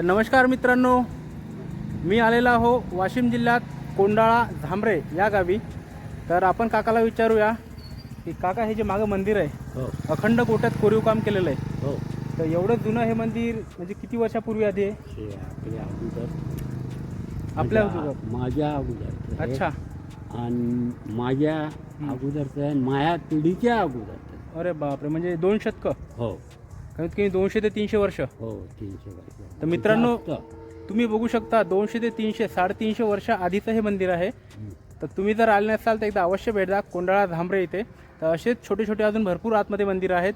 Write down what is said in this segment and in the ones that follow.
नमस्कार मित्रांनो, मी आलेला हो वाशिम जिल्ह्यात कोंडाळा झांबरे या गावी. तर आपण काकाला विचारूया की काका हे जे मागं मंदिर आहे हो अखंड गोट्यात कोरीव काम केलेलं आहे. हो तर एवढं जुनं हे मंदिर म्हणजे किती वर्षापूर्वी आधी आहे? हे आपल्या अगोदर आपल्या माझ्या अगोदर अच्छा. आणि माझ्या अगोदरचं आहे, माझ्या पिढीच्या अगोदरचं. अरे बापरे, म्हणजे 2 शतकं, हो कमीत कमी 200 ते 300 वर्ष. हो 300 वर्ष. तर मित्रांनो, जास्त. तुम्ही बघू शकता 200 ते 300 350 वर्ष आधीचं हे मंदिर आहे. तर तुम्ही जर आले नसाल तर एकदा अवश्य भेट द्या कोंडाळा झांबरे इथे. तर असेच छोटे छोटे अजून भरपूर आतमध्ये मंदिरं आहेत.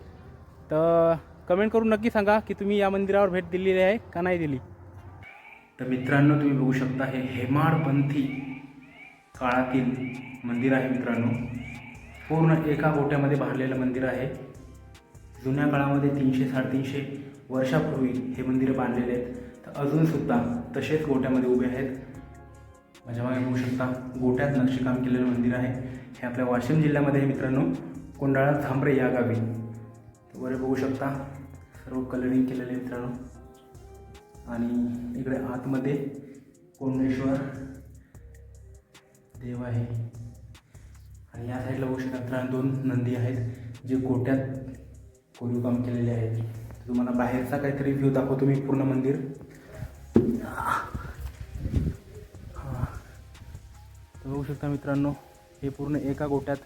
तर कमेंट करून नक्की सांगा की तुम्ही या मंदिरावर भेट दिलेली आहे का नाही दिली. तर मित्रांनो, तुम्ही बघू शकता हे हेमाडपंथी काळातील मंदिर आहे. मित्रांनो, पूर्ण एका गोट्यामध्ये भरलेलं मंदिर आहे. जुन्या काळामध्ये 300-350 वर्षापूर्वी हे मंदिरं बांधलेले आहेत. तर अजूनसुद्धा तसेच गोट्यामध्ये उभे आहेत. माझ्या मागे बघू शकता गोट्यात नक्षीकाम केलेलं मंदिर आहे. हे आपल्या वाशिम जिल्ह्यामध्ये आहे मित्रांनो, कोंडाळा झांबरे या गावी. वर बघू शकता सर्व कलरिंग केलेलं आहे मित्रांनो. आणि इकडे आतमध्ये कोंडेश्वर देव आहे. आणि या साईडला बघू शकता मित्रांनो 2 नंदी आहेत जे गोट्यात कोरीव काम केलेले आहेत. तुम्हाला बाहेरचा काहीतरी व्ह्यू दाखवतो मी पूर्ण मंदिर. बघू शकता मित्रांनो, हे पूर्ण एका गोट्यात